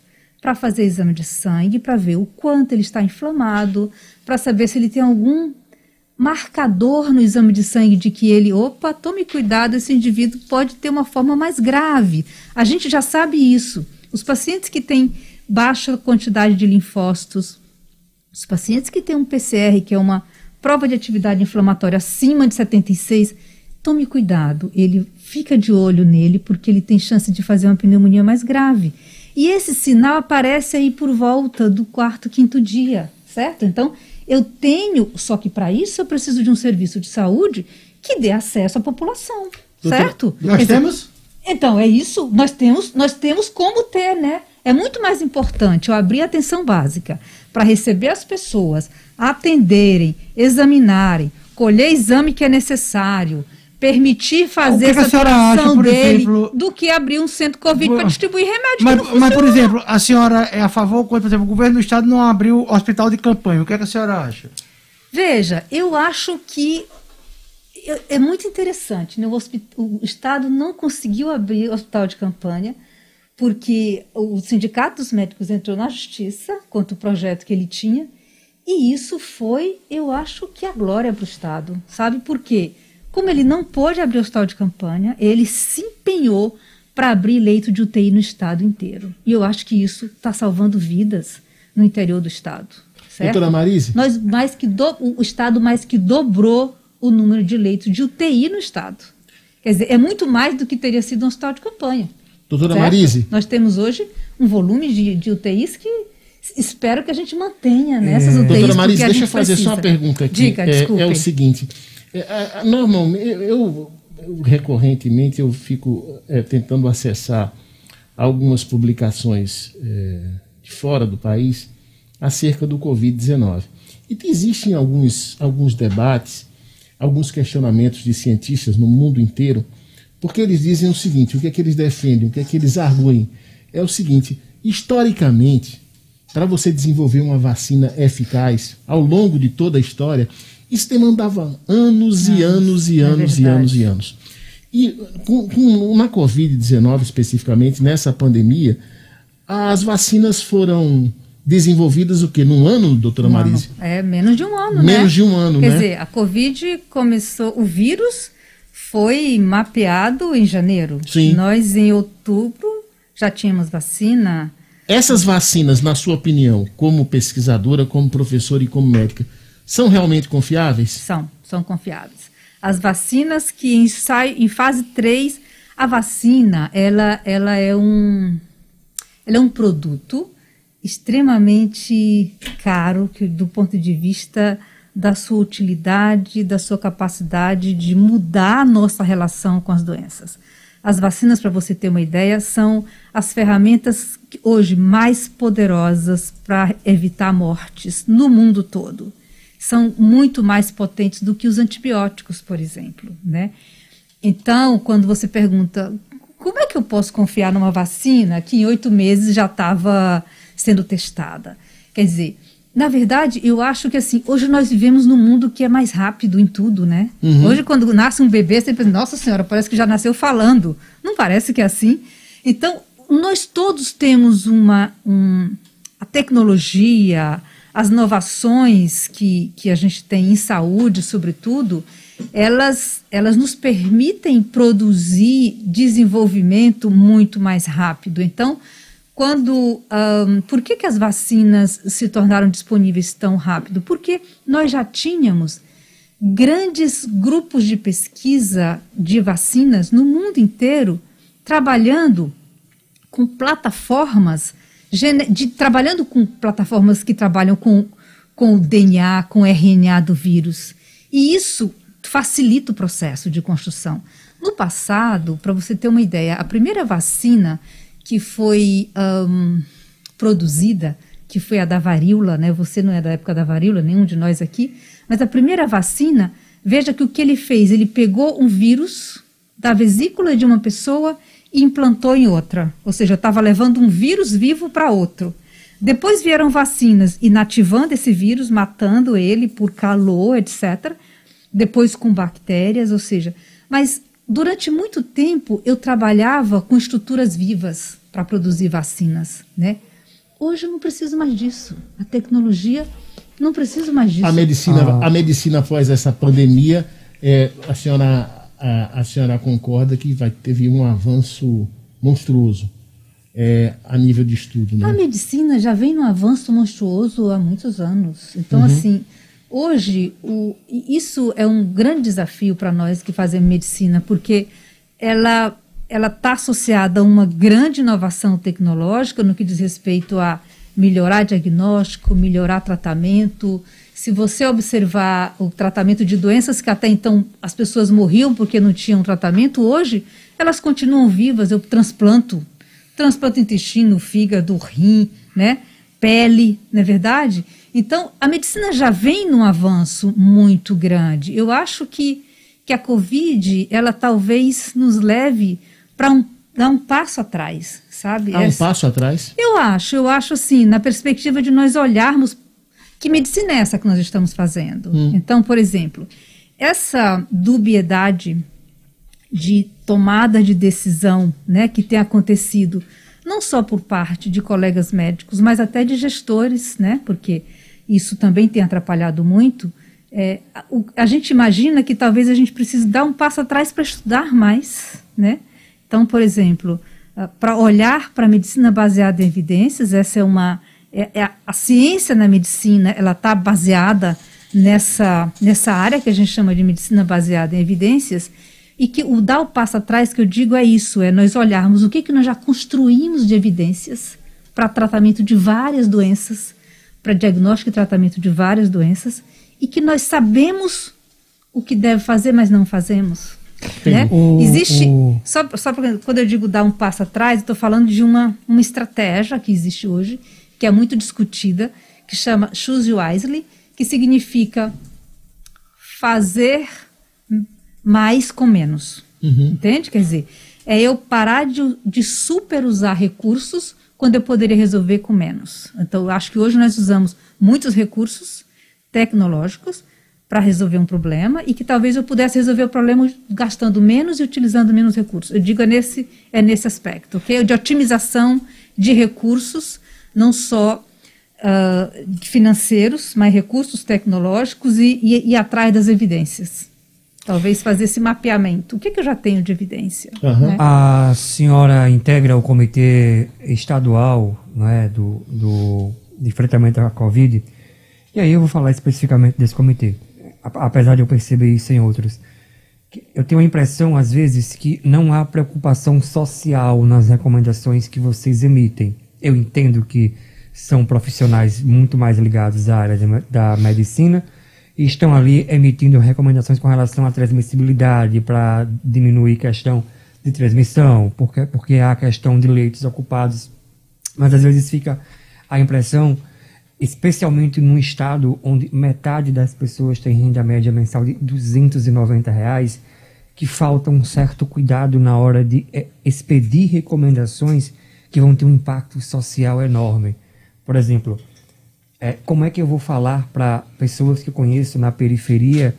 para fazer exame de sangue, para ver o quanto ele está inflamado, para saber se ele tem algum marcador no exame de sangue de que ele, tome cuidado, esse indivíduo pode ter uma forma mais grave. A gente já sabe isso. Os pacientes que têm baixa quantidade de linfócitos, os pacientes que têm um PCR, que é uma prova de atividade inflamatória acima de 76, tome cuidado, ele fica de olho nele porque ele tem chance de fazer uma pneumonia mais grave. E esse sinal aparece aí por volta do 4º, 5º dia, certo? Então, eu tenho, só que para isso eu preciso de um serviço de saúde que dê acesso à população, certo? Nós temos? Então, é isso, nós temos como ter, né? É muito mais importante eu abrir a atenção básica para receber as pessoas, atenderem, examinarem, colher exame que é necessário, permitir fazer essa situação dele, exemplo, do que abrir um centro Covid para distribuir remédio. Mas, por exemplo, a senhora é a favor quando, por exemplo, o governo do estado não abriu hospital de campanha. O que é que a senhora acha? Veja, eu acho que é muito interessante, né? O estado não conseguiu abrir hospital de campanha porque o Sindicato dos Médicos entrou na justiça contra o projeto que ele tinha, e isso foi, eu acho que a glória para o estado. Sabe por quê? Como ele não pôde abrir o hospital de campanha, ele se empenhou para abrir leito de UTI no estado inteiro. E eu acho que isso está salvando vidas no interior do estado. Certo? Doutora Marise? O estado mais que dobrou o número de leitos de UTI no estado. Quer dizer, é muito mais do que teria sido um hospital de campanha. Doutora Marise? Nós temos hoje um volume de UTIs que espero que a gente mantenha nessas UTIs. Doutora Marise, deixa eu fazer só uma pergunta aqui. Diga, desculpe. É o seguinte... Normalmente, eu recorrentemente eu fico tentando acessar algumas publicações de fora do país acerca do Covid-19. E existem alguns debates, alguns questionamentos de cientistas no mundo inteiro, porque eles dizem o seguinte, o que é que eles defendem, o que é que eles arguem, é o seguinte, historicamente, para você desenvolver uma vacina eficaz, ao longo de toda a história, isso demandava anos e anos e anos e anos e anos. E na Covid-19, especificamente, nessa pandemia, as vacinas foram desenvolvidas o quê? Num ano, doutora Marise? Menos de um ano, Menos de um ano, Quer dizer, a Covid começou, o vírus foi mapeado em janeiro. Sim. Nós, em outubro, já tínhamos vacina. Essas vacinas, na sua opinião, como pesquisadora, como professora e como médica, são realmente confiáveis? São confiáveis. As vacinas que em fase 3, a vacina, ela é um produto extremamente caro do ponto de vista da sua utilidade, da sua capacidade de mudar a nossa relação com as doenças. As vacinas, para você ter uma ideia, são as ferramentas hoje mais poderosas para evitar mortes no mundo todo. São muito mais potentes do que os antibióticos, por exemplo, né? Então, quando você pergunta, como é que eu posso confiar numa vacina que em 8 meses já estava sendo testada? Quer dizer, na verdade, eu acho que assim, hoje nós vivemos num mundo que é mais rápido em tudo, né? Hoje, quando nasce um bebê, você pensa, nossa senhora, parece que já nasceu falando. Não parece que é assim? Então, nós todos temos a tecnologia, as inovações que a gente tem em saúde, sobretudo, elas nos permitem produzir desenvolvimento muito mais rápido. Então, por que as vacinas se tornaram disponíveis tão rápido? Porque nós já tínhamos grandes grupos de pesquisa de vacinas no mundo inteiro trabalhando com plataformas que trabalham com o DNA, com o RNA do vírus. E isso facilita o processo de construção. No passado, para você ter uma ideia, a primeira vacina que foi produzida, que foi a da varíola, né? Você não é da época da varíola, nenhum de nós aqui, mas a primeira vacina, veja que o que ele fez, ele pegou um vírus da vesícula de uma pessoa e implantou em outra, ou seja, estava levando um vírus vivo para outro. Depois vieram vacinas inativando esse vírus, matando ele por calor, etc. Depois com bactérias, ou seja, mas durante muito tempo eu trabalhava com estruturas vivas para produzir vacinas, né? Hoje eu não preciso mais disso. A tecnologia, não preciso mais disso. A medicina após essa pandemia, a senhora concorda que teve um avanço monstruoso a nível de estudo, né? A medicina já vem num avanço monstruoso há muitos anos. Então, assim, hoje, isso é um grande desafio para nós que fazemos medicina, porque ela está associada a uma grande inovação tecnológica no que diz respeito a melhorar diagnóstico, melhorar tratamento. Se você observar o tratamento de doenças que até então as pessoas morriam porque não tinham tratamento, hoje elas continuam vivas. Eu transplanto intestino, fígado, rim, né? Pele, não é verdade? Então, a medicina já vem num avanço muito grande. Eu acho que a Covid, ela talvez nos leve para dar um passo atrás, sabe? Um passo atrás? Eu acho assim, na perspectiva de nós olharmos que medicina é essa que nós estamos fazendo. Então, por exemplo, essa dubiedade de tomada de decisão, né, que tem acontecido não só por parte de colegas médicos, mas até de gestores, né, porque isso também tem atrapalhado muito. A gente imagina que talvez a gente precise dar um passo atrás para estudar mais, né? Então, por exemplo, para olhar para a medicina baseada em evidências, essa é a ciência na medicina, ela está baseada nessa área que a gente chama de medicina baseada em evidências, e que dar o passo atrás que eu digo é isso, é nós olharmos o que nós já construímos de evidências para tratamento de várias doenças, para diagnóstico e tratamento de várias doenças, e que nós sabemos o que deve fazer, mas não fazemos. Né? Existe, só quando eu digo dar um passo atrás, estou falando de uma estratégia que existe hoje, que é muito discutida, que chama Choose Wisely, que significa fazer mais com menos. Entende? Quer dizer, é eu parar de super usar recursos quando eu poderia resolver com menos. Então, eu acho que hoje nós usamos muitos recursos tecnológicos para resolver um problema e que talvez eu pudesse resolver o problema gastando menos e utilizando menos recursos. Eu digo é nesse aspecto, ok? De otimização de recursos, não só financeiros, mas recursos tecnológicos e atrás das evidências. Talvez fazer esse mapeamento. O que eu já tenho de evidência? Né? A senhora integra o comitê estadual, não é, de enfrentamento à Covid, e aí eu vou falar especificamente desse comitê, apesar de eu perceber isso em outros. Eu tenho a impressão, às vezes, que não há preocupação social nas recomendações que vocês emitem. Eu entendo que são profissionais muito mais ligados à área da medicina e estão ali emitindo recomendações com relação à transmissibilidade para diminuir a questão de transmissão, porque há a questão de leitos ocupados. Mas às vezes fica a impressão, especialmente num estado onde metade das pessoas tem renda média mensal de R$290, que falta um certo cuidado na hora de expedir recomendações que vão ter um impacto social enorme. Por exemplo, como é que eu vou falar para pessoas que eu conheço na periferia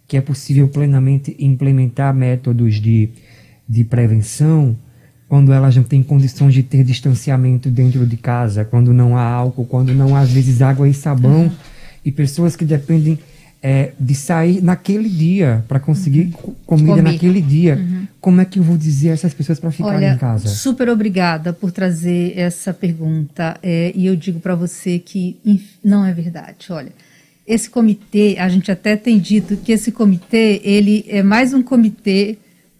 que é possível plenamente implementar métodos de prevenção quando elas não têm condições de ter distanciamento dentro de casa, quando não há álcool, quando não há, às vezes, água e sabão, e pessoas que dependem de sair naquele dia para conseguir comida naquele dia. Como é que eu vou dizer a essas pessoas para ficarem em casa? Super obrigada por trazer essa pergunta, e eu digo para você que não é verdade. Olha, esse comitê, a gente até tem dito que esse comitê, ele é mais um comitê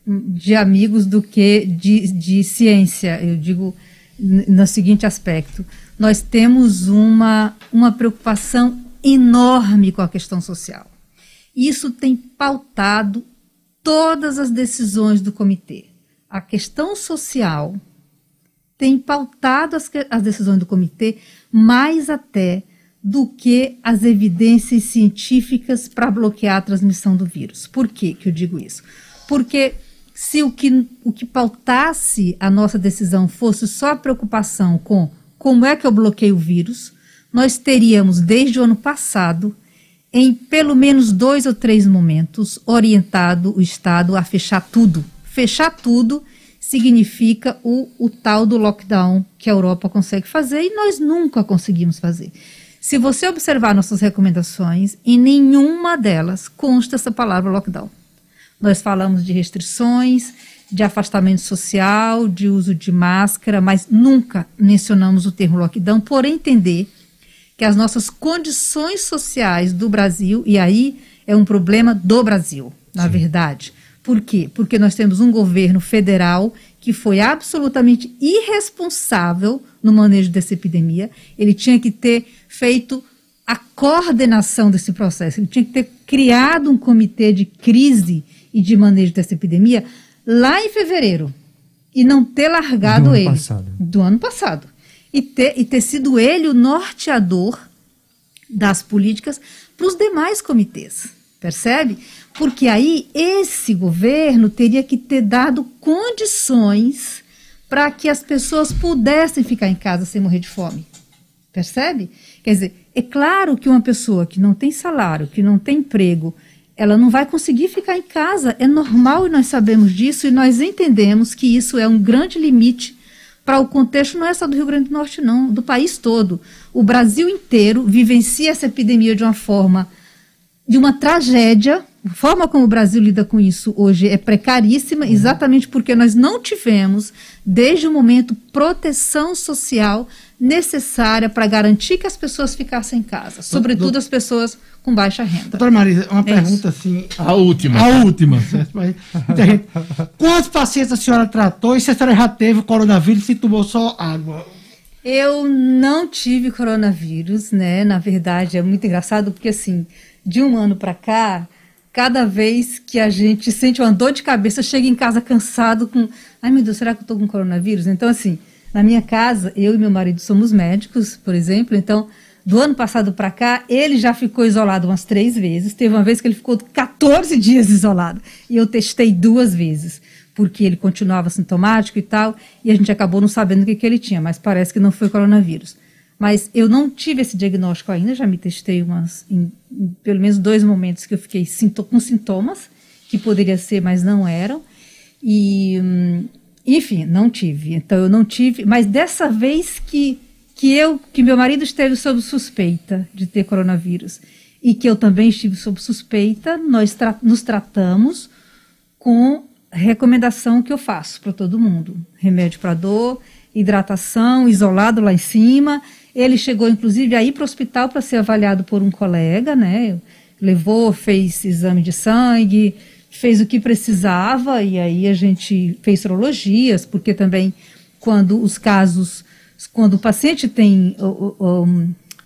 de amigos do que de ciência. Eu digo no seguinte aspecto: nós temos uma preocupação enorme com a questão social. Isso tem pautado todas as decisões do comitê. A questão social tem pautado as decisões do comitê mais até do que as evidências científicas para bloquear a transmissão do vírus. Por que eu digo isso? Porque se o que pautasse a nossa decisão fosse só a preocupação com como é que eu bloqueio o vírus, nós teríamos, desde o ano passado, em pelo menos 2 ou 3 momentos, orientado o Estado a fechar tudo. Fechar tudo significa o tal do lockdown que a Europa consegue fazer e nós nunca conseguimos fazer. Se você observar nossas recomendações, em nenhuma delas consta essa palavra lockdown. Nós falamos de restrições, de afastamento social, de uso de máscara, mas nunca mencionamos o termo lockdown, por entender que as nossas condições sociais do Brasil, e aí é um problema do Brasil, na verdade. Por quê? Porque nós temos um governo federal que foi absolutamente irresponsável no manejo dessa epidemia. Ele tinha que ter feito a coordenação desse processo, ele tinha que ter criado um comitê de crise e de manejo dessa epidemia lá em fevereiro e não ter largado ele do ano passado e ter sido ele o norteador das políticas para os demais comitês, percebe? Porque aí esse governo teria que ter dado condições para que as pessoas pudessem ficar em casa sem morrer de fome, percebe? Quer dizer, é claro que uma pessoa que não tem salário, que não tem emprego, ela não vai conseguir ficar em casa, é normal e nós sabemos disso e nós entendemos que isso é um grande limite para o contexto, não é só do Rio Grande do Norte não, do país todo. O Brasil inteiro vivencia essa epidemia de uma tragédia. A forma como o Brasil lida com isso hoje é precaríssima, exatamente porque nós não tivemos, desde o momento, proteção social necessária para garantir que as pessoas ficassem em casa, sobretudo as pessoas com baixa renda. Doutora Marisa, uma pergunta assim... A última. Quantos pacientes a senhora tratou e se a senhora já teve coronavírus e tomou só água? Eu não tive coronavírus, né? Na verdade, é muito engraçado porque, assim, de um ano para cá, cada vez que a gente sente uma dor de cabeça, chega em casa cansado com... Ai, meu Deus, será que eu estou com coronavírus? Então, assim, na minha casa, eu e meu marido somos médicos, por exemplo, então... Do ano passado para cá, ele já ficou isolado umas 3 vezes. Teve uma vez que ele ficou 14 dias isolado. E eu testei 2 vezes, porque ele continuava sintomático e tal. E a gente acabou não sabendo o que ele tinha, mas parece que não foi coronavírus. Mas eu não tive esse diagnóstico ainda, já me testei em pelo menos 2 momentos que eu fiquei com sintomas, que poderia ser, mas não eram. E, enfim, não tive. Então eu não tive, mas dessa vez que meu marido esteve sob suspeita de ter coronavírus e que eu também estive sob suspeita, nós nos tratamos com recomendação que eu faço para todo mundo. Remédio para dor, hidratação, isolado lá em cima. Ele chegou, inclusive, a ir para o hospital para ser avaliado por um colega, né? Levou, fez exame de sangue, fez o que precisava e aí a gente fez sorologias, porque também quando o paciente tem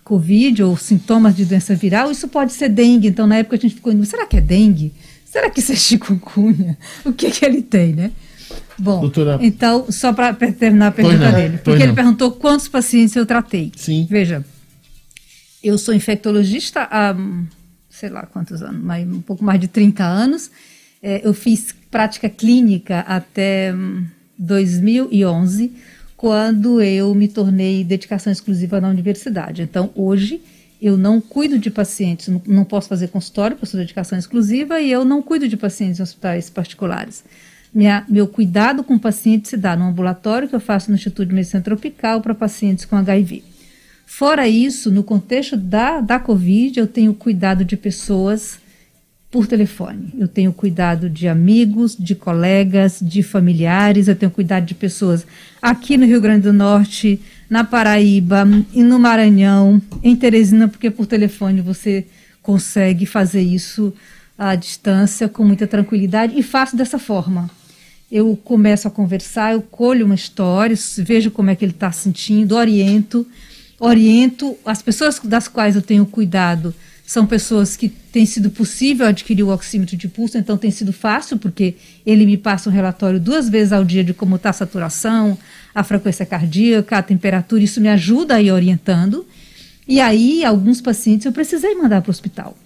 Covid ou sintomas de doença viral, isso pode ser dengue. Então, na época, a gente ficou indo, será que é dengue? Será que isso é chikungunya? O que ele tem, né? Bom, doutora... então, só para terminar a pergunta dele. Porque ele perguntou quantos pacientes eu tratei. Sim. Veja, eu sou infectologista há, sei lá quantos anos, mas um pouco mais de 30 anos. Eu fiz prática clínica até 2011, quando eu me tornei dedicação exclusiva na universidade. Então, hoje, Eu não cuido de pacientes, não posso fazer consultório, por sua dedicação exclusiva, e eu não cuido de pacientes em hospitais particulares. Meu cuidado com o paciente se dá no ambulatório que eu faço no Instituto de Medicina Tropical para pacientes com HIV. Fora isso, no contexto da Covid, eu tenho cuidado de pessoas por telefone. Eu tenho cuidado de amigos, de colegas, de familiares, eu tenho cuidado de pessoas aqui no Rio Grande do Norte, na Paraíba, e no Maranhão, em Teresina, porque por telefone você consegue fazer isso à distância com muita tranquilidade, e faço dessa forma. Eu começo a conversar, eu colho uma história, vejo como é que ele está sentindo, oriento as pessoas das quais eu tenho cuidado. São pessoas que tem sido possível adquirir o oxímetro de pulso, então tem sido fácil, porque ele me passa um relatório 2 vezes ao dia de como está a saturação, a frequência cardíaca, a temperatura, isso me ajuda a ir orientando. E aí, alguns pacientes eu precisei mandar para o hospital,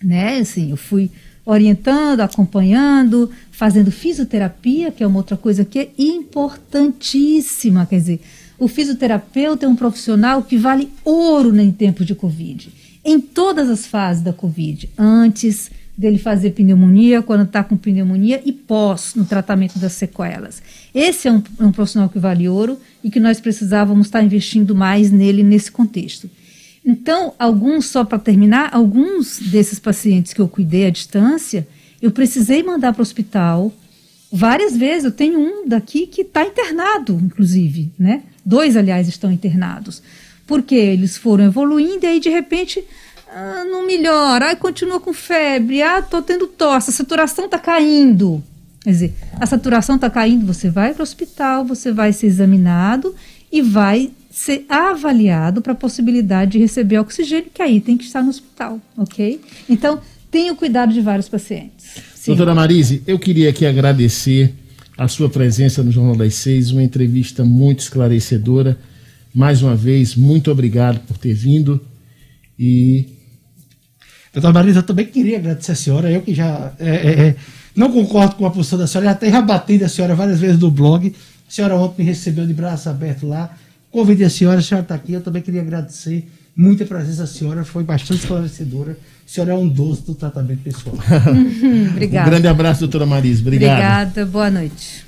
né? Assim, eu fui orientando, acompanhando, fazendo fisioterapia, que é uma outra coisa que é importantíssima, quer dizer, o fisioterapeuta é um profissional que vale ouro em tempo de Covid, em todas as fases da Covid, antes dele fazer pneumonia, quando está com pneumonia e pós, no tratamento das sequelas. Esse é um profissional que vale ouro e que nós precisávamos estar investindo mais nele nesse contexto. Então, só para terminar, alguns desses pacientes que eu cuidei à distância, eu precisei mandar para o hospital várias vezes. Eu tenho um daqui que está internado, inclusive, né? 2, aliás, estão internados, porque eles foram evoluindo e aí, de repente, não melhora, aí continua com febre, estou tendo tosse, a saturação está caindo. Quer dizer, a saturação está caindo, você vai para o hospital, você vai ser examinado e vai ser avaliado para a possibilidade de receber oxigênio, que aí tem que estar no hospital, ok? Então, tenho cuidado de vários pacientes. Sim. Doutora Marise, eu queria aqui agradecer a sua presença no Jornal das 6, uma entrevista muito esclarecedora. Mais uma vez, muito obrigado por ter vindo. Doutora Marise, eu também queria agradecer a senhora, eu que já não concordo com a posição da senhora, já tenho rebatido a senhora várias vezes no blog. A senhora ontem me recebeu de braços abertos lá. Convidei a senhora está aqui. Eu também queria agradecer muito a presença da senhora, foi bastante esclarecedora. A senhora é um doce do tratamento pessoal. Obrigada. Um grande abraço, doutora Marise. Obrigado. Obrigada, boa noite.